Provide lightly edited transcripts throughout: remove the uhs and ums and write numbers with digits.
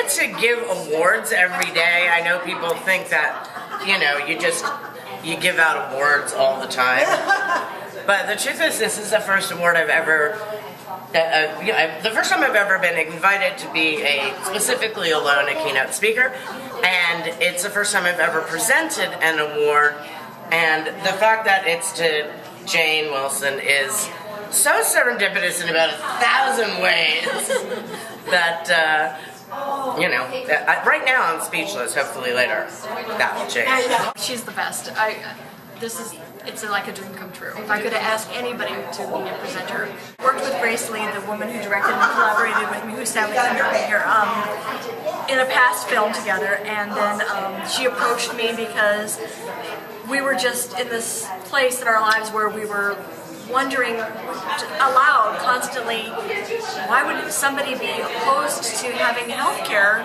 to give awards every day. I know people think that, you give out awards all the time. But the truth is, this is the first award I've ever, the first time I've ever been invited to be specifically alone a keynote speaker. And it's the first time I've ever presented an award. And the fact that it's to Jane Wilson is so serendipitous in about 1,000 ways that, right now I'm speechless. Hopefully later that will change. She's the best. It's like a dream come true. If I could have asked anybody to be a presenter. Worked with Grace Lee, the woman who directed and collaborated with me, who sadly couldn't be here, in a past film together, and then she approached me because we were just in this place in our lives where we were wondering aloud constantly, why would somebody be opposed to having health care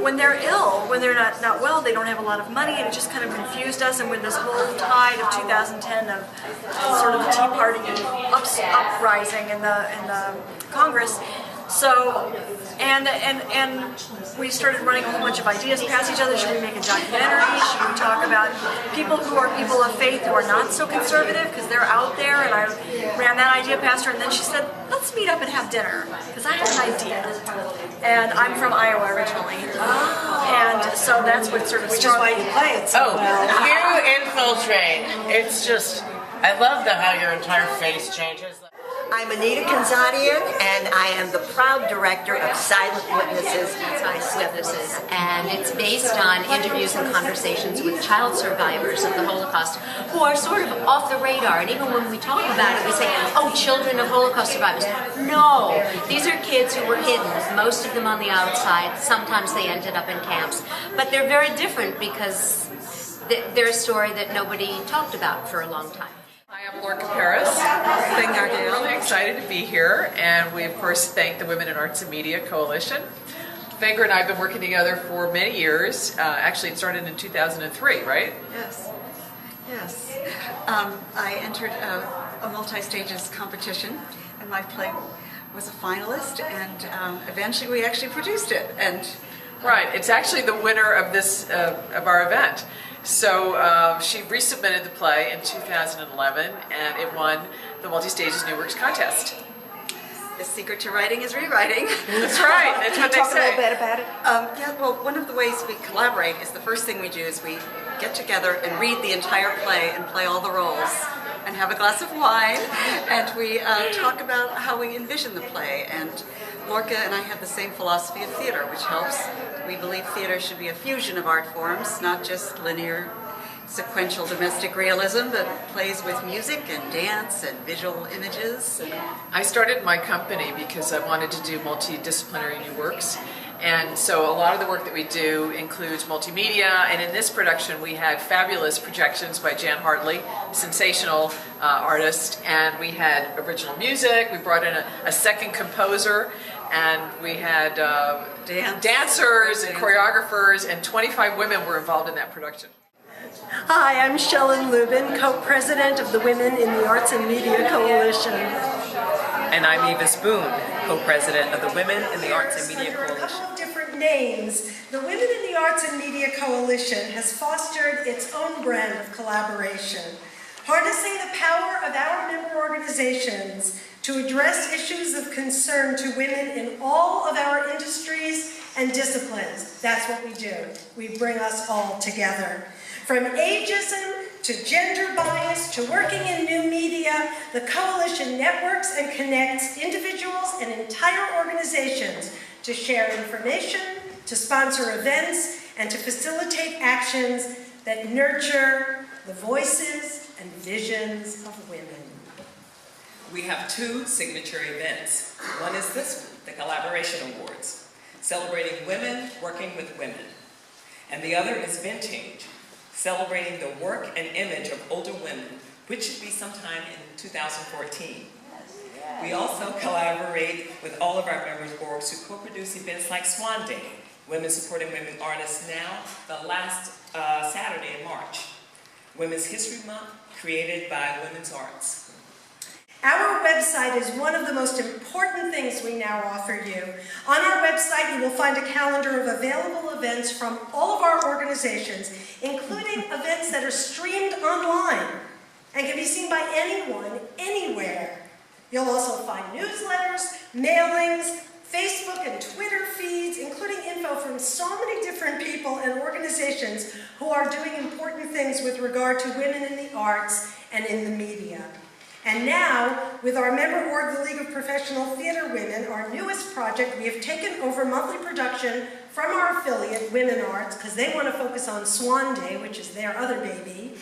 when they're ill, when they're not well, they don't have a lot of money, and it just kind of confused us. And with this whole tide of 2010 of sort of the Tea Party uprising in the Congress, so and we started running a whole bunch of ideas past each other. Should we make a documentary? Should we talk about people who are people of faith who are not so conservative because they're out there? And I ran that idea past her, and then she said, let's meet up and have dinner, because I have an idea. And I'm from Iowa originally. And so that's what sort of Which is why you play it so well. You infiltrate. It's just, I love how your entire face changes. I'm Anita Khanzadian, and I am the proud director of Silent Witnesses. Witnesses, and it's based on interviews and conversations with child survivors of the Holocaust who are sort of off the radar. And even when we talk about it, we say, oh, children of Holocaust survivors. No, these are kids who were hidden, most of them on the outside. Sometimes they ended up in camps. But they're very different because they're a story that nobody talked about for a long time. Hi, I'm Lorca Peress, Fengar Gael. Really excited to be here, and we of course thank the Women in Arts and Media Coalition. Fengar and I have been working together for many years. Actually, it started in 2003, right? Yes. I entered a multi-stages competition, and my play was a finalist, and eventually we actually produced it. And right, it's actually the winner of this of our event. So she resubmitted the play in 2011, and it won the Multi-Stages New Works contest. The secret to writing is rewriting. That's right. That's what they say. Talk a little bit about it. Yeah, well, one of the ways we collaborate is the first thing we do is we get together and read the entire play and play all the roles and have a glass of wine, and we talk about how we envision the play. And Lorca and I have the same philosophy of theater, which helps. We believe theater should be a fusion of art forms, not just linear, sequential domestic realism, but plays with music and dance and visual images. I started my company because I wanted to do multidisciplinary new works. And so a lot of the work that we do includes multimedia, and in this production we had fabulous projections by Jan Hartley, sensational artist, and we had original music. We brought in a second composer, and we had dancers and choreographers, and 25 women were involved in that production. Hi, I'm Shellen Lubin, co-president of the Women in the Arts and Media Coalition. And I'm Avis Boone, co-president of the Women in the Arts and Media Coalition. A couple of different names. The Women in the Arts and Media Coalition has fostered its own brand of collaboration, harnessing the power of our member organizations to address issues of concern to women in all of our industries and disciplines. That's what we do. We bring us all together. From ageism to gender bias to working in new media, the coalition networks and connects individuals and entire organizations to share information, to sponsor events, and to facilitate actions that nurture the voices and visions of women. We have two signature events. One is this one, the Collaboration Awards, celebrating women working with women. And the other is Vintage, celebrating the work and image of older women, which should be sometime in 2014. We also collaborate with all of our member boards who co-produce events like Swan Day, Women Supporting Women Artists Now, the last Saturday in March. Women's History Month, created by Women's Arts. Our website is one of the most important things we now offer you. On our website, you will find a calendar of available events from all of our organizations, including events that are streamed online and can be seen by anyone, anywhere. You'll also find newsletters, mailings, Facebook and Twitter feeds, including info from so many different people and organizations who are doing important things with regard to women in the arts and in the media. And now, with our member org, the League of Professional Theater Women, our newest project, we have taken over monthly production from our affiliate, Women Arts, because they want to focus on Swan Day, which is their other baby.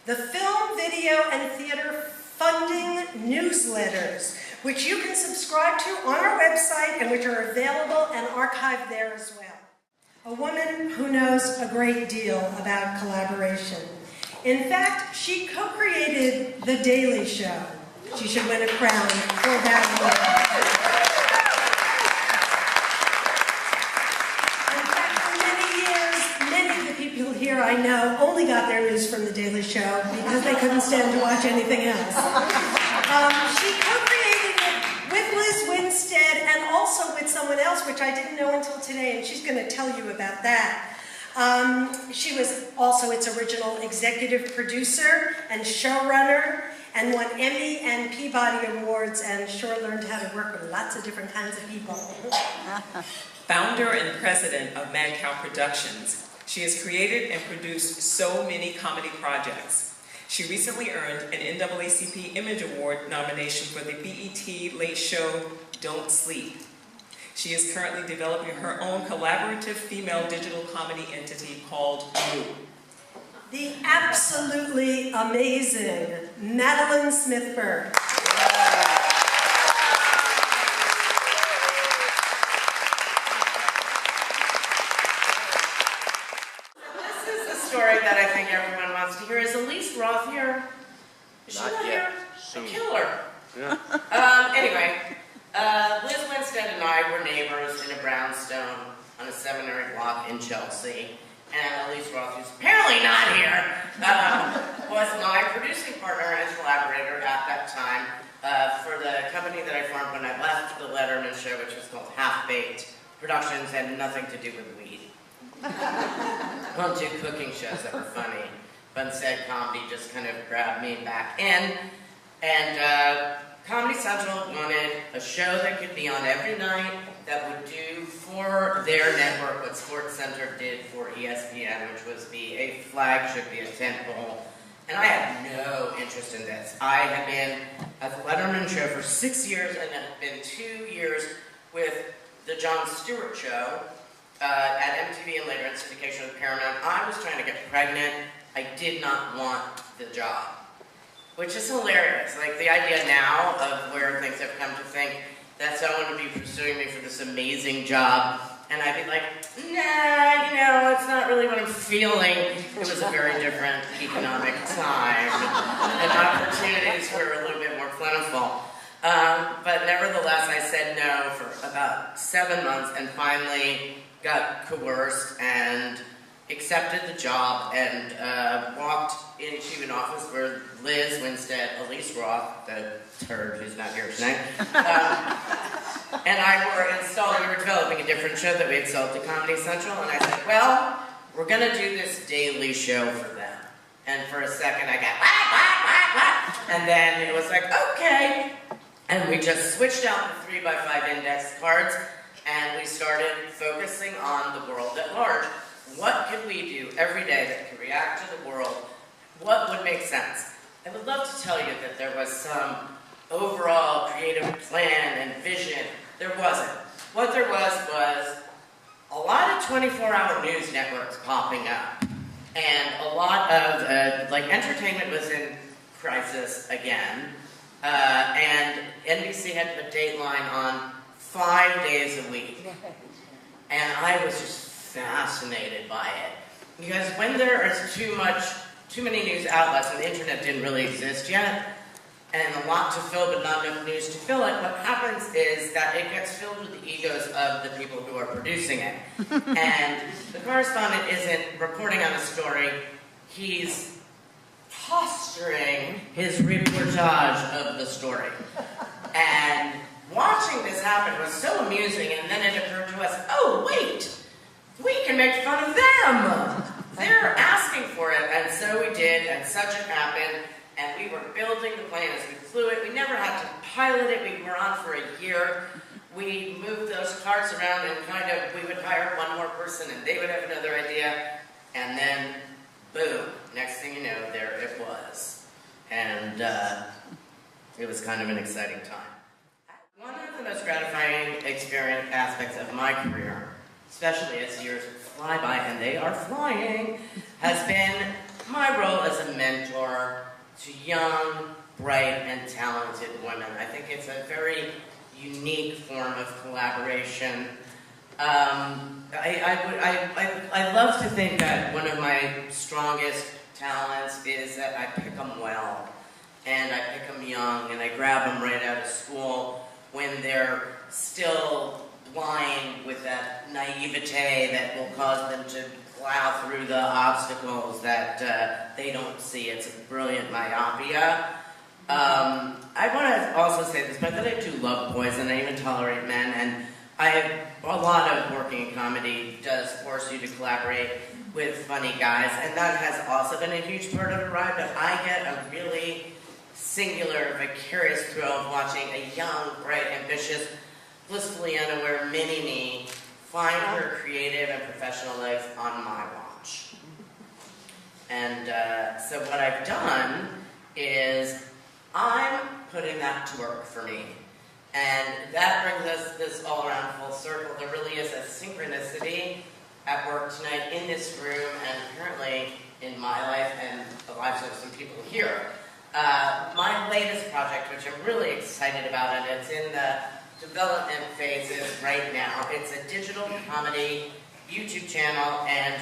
The film, video, and theater funding newsletters, which you can subscribe to on our website and which are available and archived there as well. A woman who knows a great deal about collaboration. In fact, she co-created The Daily Show. She should win a crown for that work. In fact, for many years, many of the people here I know only got their news from The Daily Show because they couldn't stand to watch anything else. She co-created it with Liz Winstead and also with someone else, which I didn't know until today, and she's going to tell you about that. She was also its original executive producer and showrunner, and won Emmy and Peabody Awards, and sure learned how to work with lots of different kinds of people. Founder and president of Mad Cow Productions, she has created and produced so many comedy projects. She recently earned an NAACP Image Award nomination for the BET Late Show Don't Sleep. She is currently developing her own collaborative female digital comedy entity called Boone. The absolutely amazing Madeleine Smithberg. This is the story that I think everyone wants to hear. Is Elise Roth here? Is she not here? Soon. Kill her. Yeah. Anyway, Liz Winstead and I were neighbors in a brownstone on a seminary block in Chelsea. And Elise Roth, who's apparently not here, was my producing partner and collaborator at that time for the company that I formed when I left the Letterman show, which was called Half-Baked Productions, had nothing to do with weed. Won't do cooking shows that were funny, but instead comedy just kind of grabbed me back in. And Comedy Central wanted a show that could be on every night that would do for their network what SportsCenter did for ESPN, which was be a flagship, be a tentpole. And I had no interest in this. I had been at the Letterman show for 6 years and had been 2 years with the Jon Stewart show at MTV and later in syndication with Paramount. I was trying to get pregnant. I did not want the job, which is hilarious. Like the idea now of where things have come to think that someone would be pursuing me for this amazing job, and I'd be like, nah, you know, it's not really what I'm feeling. It was a very different economic time, and opportunities were a little bit more plentiful. But nevertheless, I said no for about 7 months, and finally got coerced and accepted the job and walked into an office where Liz Winstead, Elise Roth, the turd who's not here tonight, and I were installed. We were developing a different show that we had sold to Comedy Central, and I said, well, we're going to do this daily show for them. And for a second I got, wah, and then it was like, okay. And we just switched out the 3x5 index cards, and we started focusing on the world at large. What could we do every day that could react to the world? What would make sense? I would love to tell you that there was some overall creative plan and vision. There wasn't. What there was a lot of 24-hour news networks popping up. And a lot of, like, entertainment was in crisis again. And NBC had a dateline on 5 days a week. And I was just fascinated by it. Because when there is too many news outlets, and the internet didn't really exist yet, and a lot to fill but not enough news to fill it, what happens is that it gets filled with the egos of the people who are producing it. And the correspondent isn't reporting on a story, he's posturing his reportage of the story. And watching this happen was so amusing, and then it occurred to us, oh wait, we can make fun of them. They're asking for it, and so we did, and such it happened, and we were building the plane as we flew it. We never had to pilot it. We were on for a year. We moved those cars around and we would hire one more person, and they would have another idea, and then boom, next thing you know, there it was. And it was kind of an exciting time. One of the most gratifying aspects of my career, especially as years fly by, and they are flying, has been my role as a mentor to young, bright, and talented women. I think it's a very unique form of collaboration. I love to think that one of my strongest talents is that I pick them well, and I pick them young, and I grab them right out of school when they're still blind with that naivete that will cause them to plow through the obstacles that they don't see. It's a brilliant myopia. I want to also say this, but that I do love boys, and I even tolerate men, and a lot of working in comedy does force you to collaborate with funny guys, and that has also been a huge part of the ride, but I get a really singular, vicarious thrill of watching a young, bright, ambitious, blissfully unaware mini-me find her creative and professional life on my watch. And so what I've done is I'm putting that to work for me. And that brings us this all around full circle. There really is a synchronicity at work tonight in this room and apparently in my life and the lives of some people here. My latest project, which I'm really excited about, and it's in the development phases right now. It's a digital comedy YouTube channel and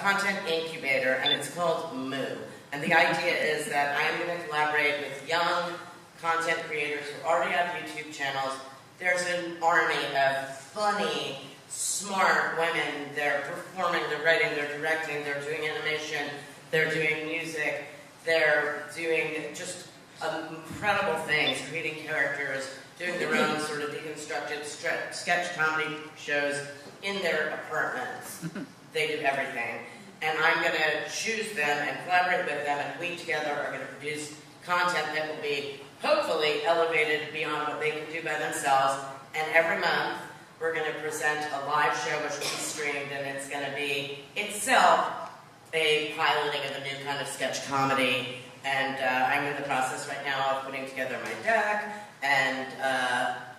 content incubator, and it's called Moo. And the idea is that I'm going to collaborate with young content creators who already have YouTube channels. There's an army of funny, smart women. They're performing, they're writing, they're directing, they're doing animation, they're doing music, they're doing just incredible things, creating characters, doing their own sort of deconstructed sketch comedy shows in their apartments. They do everything. And I'm going to choose them and collaborate with them, and we together are going to produce content that will be hopefully elevated beyond what they can do by themselves. And every month, we're going to present a live show which will be streamed, and it's going to be itself a piloting of a new kind of sketch comedy. And I'm in the process right now of putting together my deck and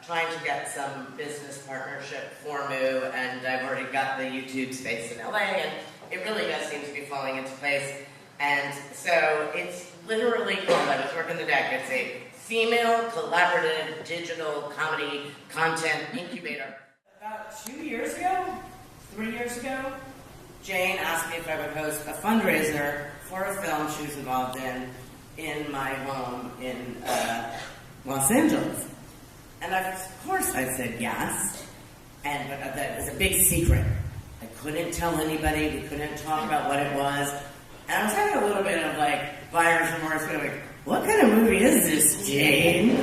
trying to get some business partnership for Moo, and I've already got the YouTube space in LA, and it really does seem to be falling into place. And so it's literally called, I was working the deck, it's a female collaborative digital comedy content incubator. About 3 years ago, Jane asked me if I would host a fundraiser for a film she was involved in my home in Los Angeles. And of course I said yes, but that was a big secret. I couldn't tell anybody, we couldn't talk about what it was. And I was having a little bit of like buyer's remorse, like, what kind of movie is this, Jane?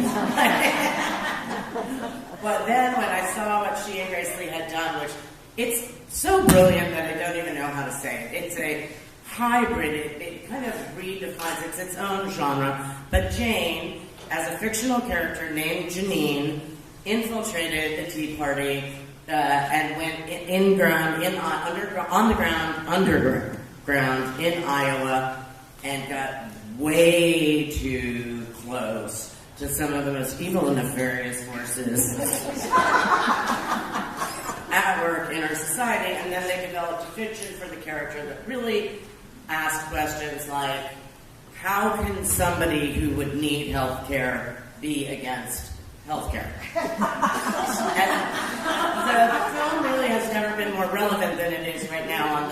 But then when I saw what she and Grace Lee had done, which it's so brilliant that I don't even know how to say it. It's a hybrid, it kind of redefines, it's its own genre. But Jane, as a fictional character named Janine, infiltrated the Tea Party and went underground in Iowa and got way too close to some of the most evil and nefarious forces at work in our society, and then they developed a fiction for the character that really asked questions like, how can somebody who would need health care be against health care? And the film really has never been more relevant than it is right now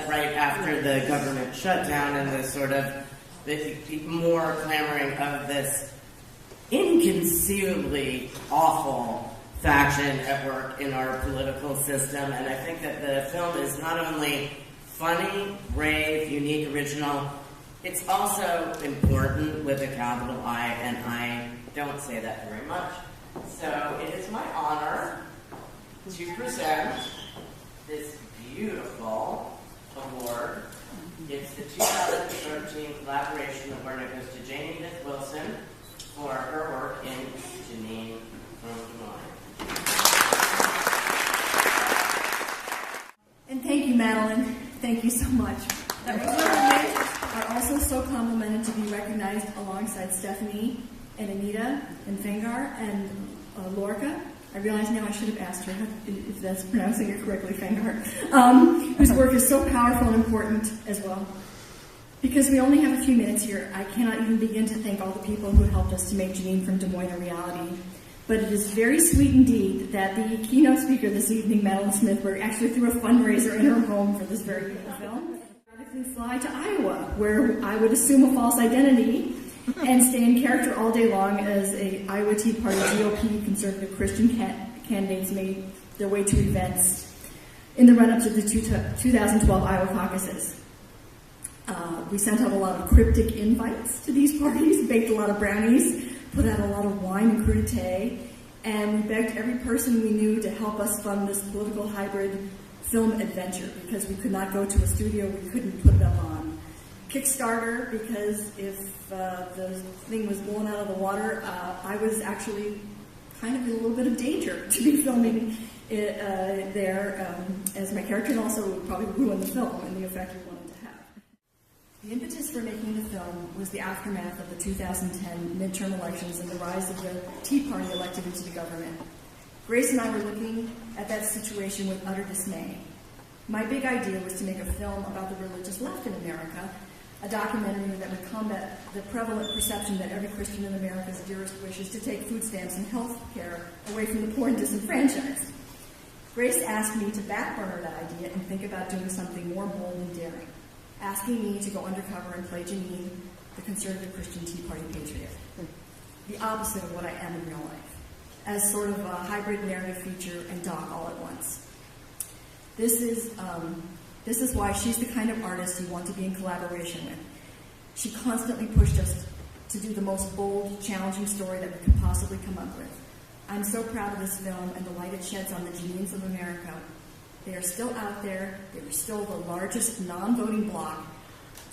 right after the government shutdown and the sort of the more clamoring of this inconceivably awful faction at work in our political system. And I think that the film is not only funny, brave, unique, original, It's also important with a capital I, and I don't say that very much. So it is my honor to present this beautiful award. It's the 2013 Collaboration Award. It goes to Edith Wilson for her work in JANEANE from Des Moines. And thank you, Madeleine. Thank you so much. The women are also so complimented to be recognized alongside Stephanie and Anita and Fengar and Lorca. I realize now I should have asked her if that's pronouncing it correctly, Fengar, whose work is so powerful and important as well. Because we only have a few minutes here, I cannot even begin to thank all the people who helped us to make JANEANE from Des Moines a reality. But it is very sweet indeed that the keynote speaker this evening, Madeleine Smithberg, actually threw a fundraiser in her home for this very beautiful film. I fly to Iowa, where I would assume a false identity and stay in character all day long as a Iowa Tea Party GOP conservative Christian candidates made their way to events in the run-up to the 2012 Iowa caucuses. We sent out a lot of cryptic invites to these parties, baked a lot of brownies, put out a lot of wine and crudité, and we begged every person we knew to help us fund this political hybrid film adventure because we could not go to a studio, we couldn't put it up on Kickstarter because if the thing was blown out of the water, I was actually kind of in a little bit of danger to be filming it, there as my character, and also would probably ruin the film and the effect we wanted to have. The impetus for making the film was the aftermath of the 2010 midterm elections and the rise of the Tea Party elected into the government. Grace and I were looking at that situation with utter dismay. My big idea was to make a film about the religious left in America, a documentary that would combat the prevalent perception that every Christian in America's dearest wish is to take food stamps and health care away from the poor and disenfranchised. Grace asked me to backburner that idea and think about doing something more bold and daring, asking me to go undercover and play JANEANE, the conservative Christian Tea Party patriot, the opposite of what I am in real life, as sort of a hybrid narrative feature and doc all at once. This is why she's the kind of artist you want to be in collaboration with. She constantly pushed us to do the most bold, challenging story that we could possibly come up with. I'm so proud of this film and the light it sheds on the JANEANEs of America. They are still out there. They are still the largest non-voting bloc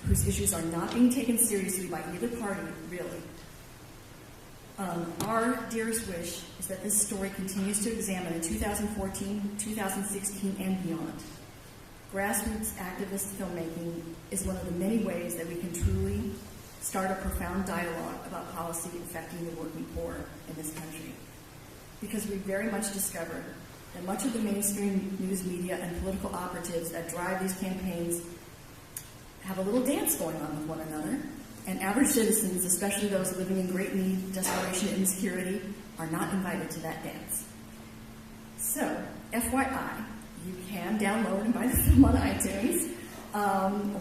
whose issues are not being taken seriously by either party, really. Our dearest wish is that this story continues to examine in 2014, 2016, and beyond. Grassroots activist filmmaking is one of the many ways that we can truly start a profound dialogue about policy affecting the working poor in this country. Because we very much discovered that much of the mainstream news media and political operatives that drive these campaigns have a little dance going on with one another, and average citizens, especially those living in great need, desperation, and insecurity, are not invited to that dance. So, FYI, you can download and buy the film on iTunes,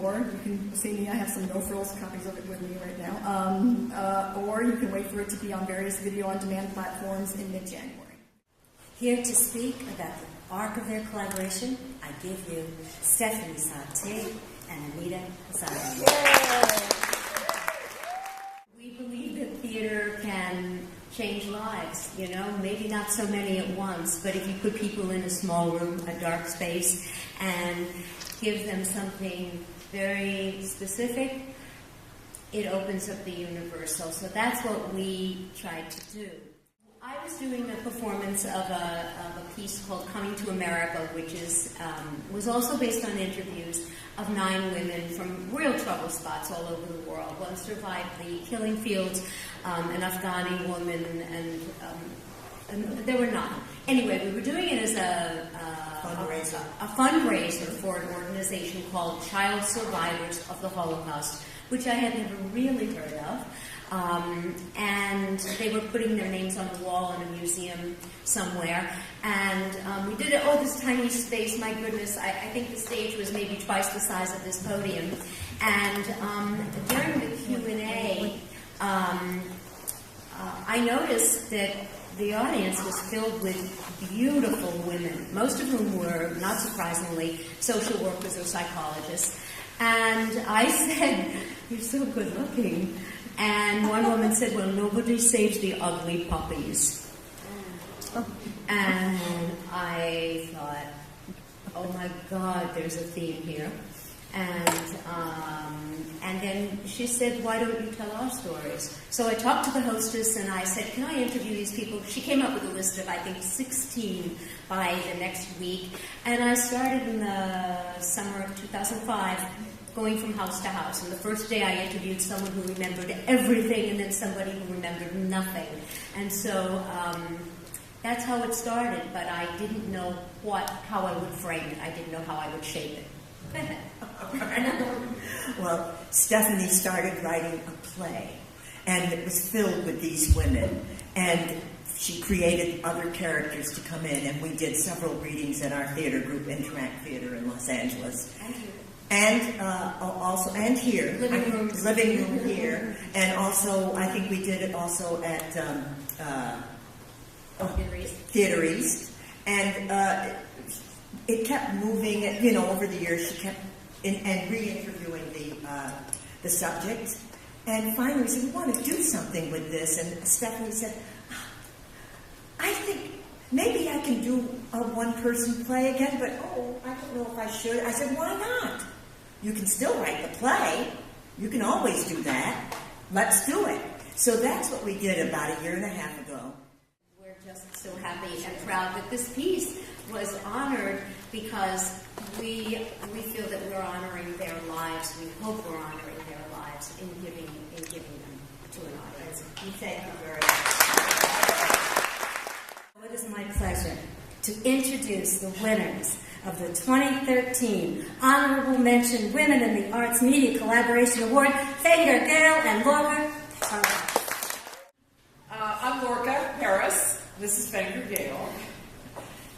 or you can see me, I have some no-frills copies of it with me right now, or you can wait for it to be on various video-on-demand platforms in mid-January. Here to speak about the arc of their collaboration, I give you Stephanie Satie and Anita Khanzadian. We believe that theater can change lives, you know, maybe not so many at once, but if you put people in a small room, a dark space, and give them something very specific, it opens up the universal. So that's what we tried to do. I was doing a performance of a piece called Coming to America, which was also based on interviews of 9 women from real trouble spots all over the world. One survived the killing fields, an Afghani woman, and there were 9. Anyway, we were doing it as a fundraiser for an organization called Child Survivors of the Holocaust, which I had never really heard of. And they were putting their names on the wall in a museum somewhere. And we did it, this tiny space, my goodness, I think the stage was maybe twice the size of this podium. And during the Q&A, I noticed that the audience was filled with beautiful women, most of whom were, not surprisingly, social workers or psychologists. And I said, "You're so good looking." And one woman said, "Well, nobody saves the ugly puppies." And I thought, oh my God, there's a theme here. And then she said, "Why don't you tell our stories?" So I talked to the hostess and I said, "Can I interview these people?" She came up with a list of, I think, 16 by the next week. And I started in the summer of 2005, going from house to house. And the first day I interviewed someone who remembered everything and then somebody who remembered nothing. And so that's how it started, but I didn't know how I would frame it. I didn't know how I would shape it. Go ahead. Well, Stephanie started writing a play, and it was filled with these women, and she created other characters to come in, and we did several readings at our theater group, Interact Theater in Los Angeles. And also, and here, living room here, and also, I think we did it also at Theater East, and it kept moving, over the years. She kept re-interviewing the subject, and finally we said, "We want to do something with this." And Stephanie said, "I think maybe I can do a one-person play again, but I don't know if I should." I said, "Why not? You can still write the play. You can always do that. Let's do it." So that's what we did about a year and a half ago. We're just so happy and proud that this piece was honored because we feel that we're honoring their lives. We hope we're honoring their lives in giving them to an audience. We thank you very much. It is my pleasure to introduce the winners of the 2013 Honorable Mention Women in the Arts Media Collaboration Award, Fengar Gael and Lorca Peress. I'm Lorca Peress. This is Fengar Gael.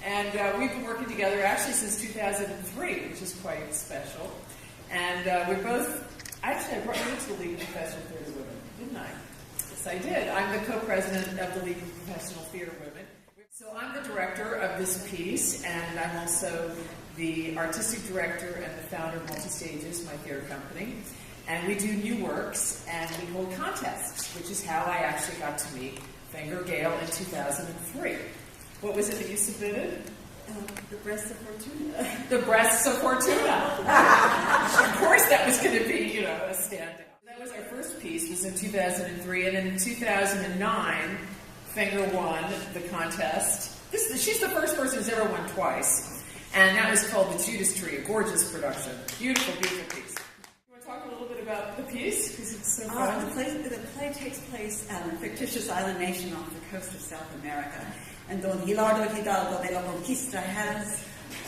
And we've been working together actually since 2003, which is quite special. And we're both, actually I brought you to the League of Professional Theater Women, didn't I? Yes, I did. I'm the co-president of the League of Professional Theater Women. So I'm the director of this piece, and I'm also the artistic director and the founder of Multi-Stages, my theater company. And we do new works, and we hold contests, which is how I actually got to meet Fengar Gael in 2003. What was it that you submitted? The Breasts of Fortuna. The Breasts of Fortuna. Of course that was going to be, a standout. That was our first piece, was in 2003, and then in 2009, Fengar won the contest. She's the first person who's ever won twice, and that was called The Judas Tree, a gorgeous production. Beautiful, beautiful piece. You want to talk a little bit about the piece, because it's so fun? The play takes place on a fictitious island nation off the coast of South America. And Don Hilardo Hidalgo de la Conquista has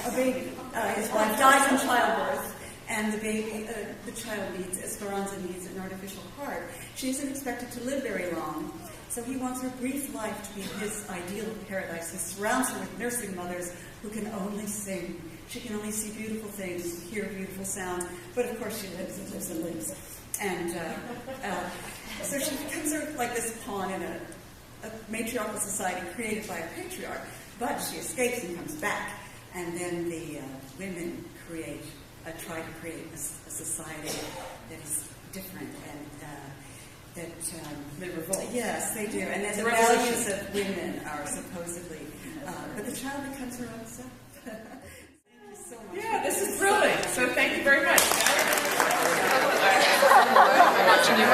a baby. His wife dies in childbirth, and the child Esperanza needs an artificial heart. She isn't expected to live very long, so he wants her brief life to be his ideal of paradise. He surrounds her with nursing mothers who can only sing. She can only see beautiful things, hear beautiful sounds, but of course she lives and lives and lives. And so she becomes like this pawn in a matriarchal society created by a patriarch, but she escapes and comes back, and then the women try to create a society that is different and they revolt. Yes, they do, and that the values of women are supposedly, but the child becomes her own self. Thank you so much. Yeah, this is thrilling. So thank you very much. Watching you